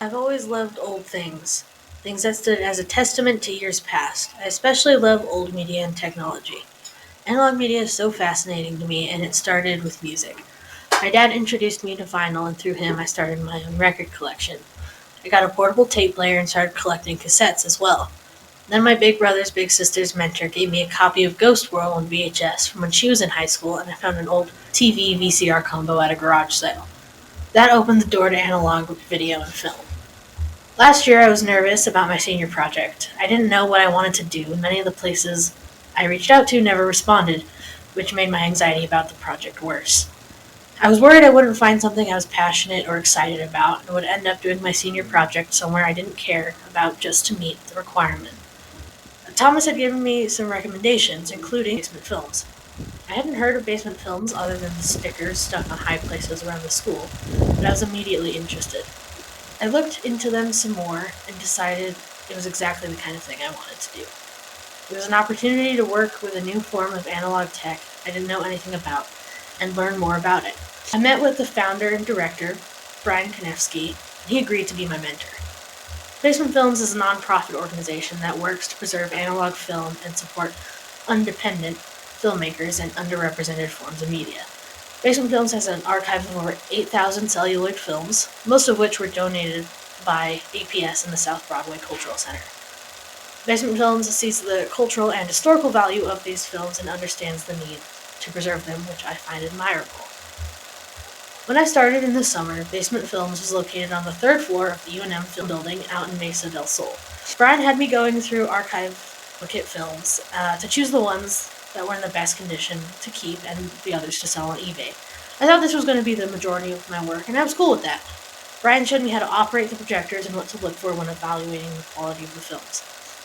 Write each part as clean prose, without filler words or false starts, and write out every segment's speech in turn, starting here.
I've always loved old things that stood as a testament to years past. I especially love old media and technology. Analog media is so fascinating to me, and it started with music. My dad introduced me to vinyl, and through him, I started my own record collection. I got a portable tape player and started collecting cassettes as well. Then my big brother's big sister's mentor gave me a copy of Ghost World on VHS from when she was in high school, and I found an old TV VCR combo at a garage sale. That opened the door to analog video and film. Last year, I was nervous about my senior project. I didn't know what I wanted to do, and many of the places I reached out to never responded, which made my anxiety about the project worse. I was worried I wouldn't find something I was passionate or excited about and would end up doing my senior project somewhere I didn't care about just to meet the requirement. Thomas had given me some recommendations, including basement films. I hadn't heard of basement films other than the stickers stuck on high places around the school, but I was immediately interested. I looked into them some more and decided it was exactly the kind of thing I wanted to do. It was an opportunity to work with a new form of analog tech I didn't know anything about and learn more about it. I met with the founder and director, Brian Konevsky, and he agreed to be my mentor. Basement Films is a nonprofit organization that works to preserve analog film and support independent filmmakers and underrepresented forms of media. Basement Films has an archive of over 8,000 celluloid films, most of which were donated by APS in the South Broadway Cultural Center. Basement Films sees the cultural and historical value of these films and understands the need to preserve them, which I find admirable. When I started in the summer, Basement Films was located on the third floor of the UNM Film Building out in Mesa del Sol. Brian had me going through archive kit films to choose the ones that were in the best condition to keep and the others to sell on eBay. I thought this was going to be the majority of my work, and I was cool with that. Brian showed me how to operate the projectors and what to look for when evaluating the quality of the films.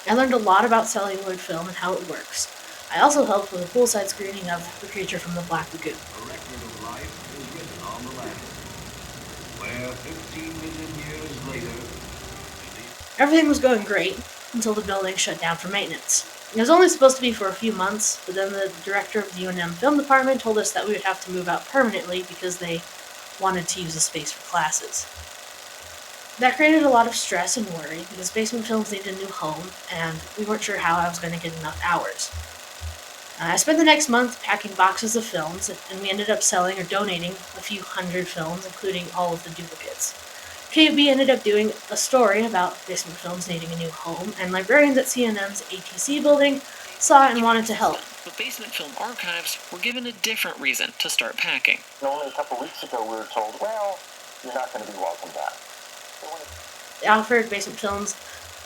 I learned a lot about celluloid film and how it works. I also helped with a poolside screening of The Creature from the Black Lagoon. A record of life is written on the land, where 15 million years later, Everything was going great until the building shut down for maintenance. It was only supposed to be for a few months, but then the director of the UNM film department told us that we would have to move out permanently because they wanted to use the space for classes. That created a lot of stress and worry because Basement Films needed a new home, and we weren't sure how I was going to get enough hours. I spent the next month packing boxes of films, and we ended up selling or donating a few hundred films, including all of the duplicates. KB ended up doing a story about Basement Films needing a new home, and librarians at CNM's ATC building saw it and wanted to help. But Basement Film Archives were given a different reason to start packing. Only a couple weeks ago we were told, well, you're not going to be welcome back. They offered Basement Films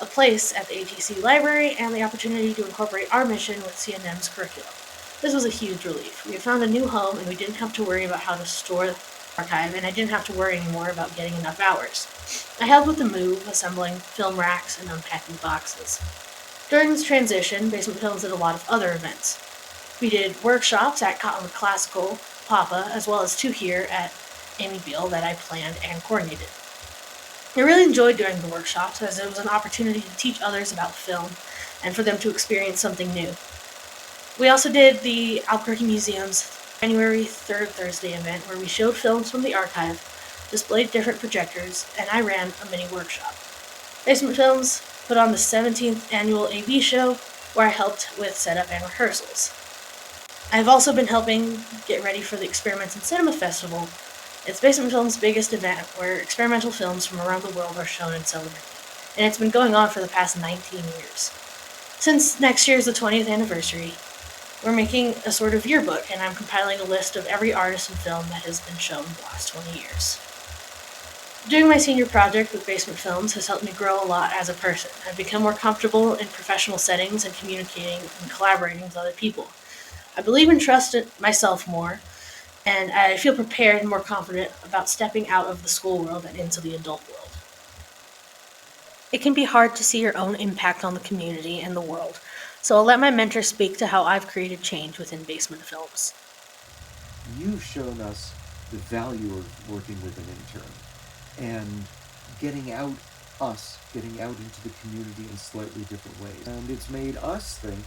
a place at the ATC library and the opportunity to incorporate our mission with CNM's curriculum. This was a huge relief. We had found a new home, and we didn't have to worry about how to store the archive, and I didn't have to worry anymore about getting enough hours. I helped with the move, assembling film racks and unpacking boxes. During this transition, Basement Films did a lot of other events. We did workshops at Cottonwood Classical, Papa, as well as two here at Amyville that I planned and coordinated. I really enjoyed doing the workshops as it was an opportunity to teach others about film and for them to experience something new. We also did the Albuquerque Museum's January 3rd Thursday event where we showed films from the archive, displayed different projectors, and I ran a mini workshop. Basement Films put on the 17th annual AV show where I helped with setup and rehearsals. I've also been helping get ready for the Experiments in Cinema Festival. It's Basement Films' biggest event where experimental films from around the world are shown and celebrated, and it's been going on for the past 19 years. Since next year is the 20th anniversary, we're making a sort of yearbook, and I'm compiling a list of every artist and film that has been shown in the last 20 years. Doing my senior project with Basement Films has helped me grow a lot as a person. I've become more comfortable in professional settings and communicating and collaborating with other people. I believe and trust in myself more, and I feel prepared and more confident about stepping out of the school world and into the adult world. It can be hard to see your own impact on the community and the world, so I'll let my mentor speak to how I've created change within Basement Films. You've shown us the value of working with an intern and getting out into the community in slightly different ways. And it's made us think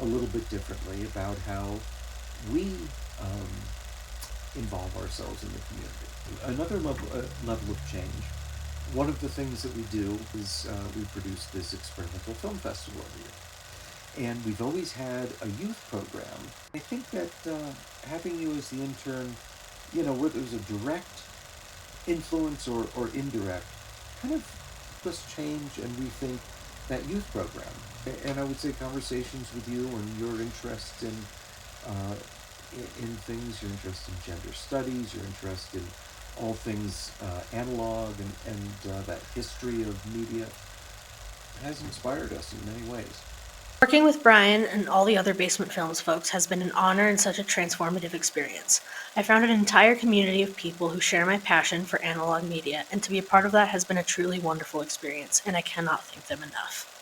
a little bit differently about how we involve ourselves in the community. Another level of change one of the things that we do is we produce this experimental film festival every year. And we've always had a youth program. I think that having you as the intern, whether it was a direct influence or indirect, kind of helped us change and rethink that youth program. And I would say conversations with you and your interest uh, in things, your interest in gender studies, your interest in all things analog and that history of media has inspired us in many ways. Working with Brian and all the other Basement Films folks has been an honor and such a transformative experience. I found an entire community of people who share my passion for analog media, and to be a part of that has been a truly wonderful experience, and I cannot thank them enough.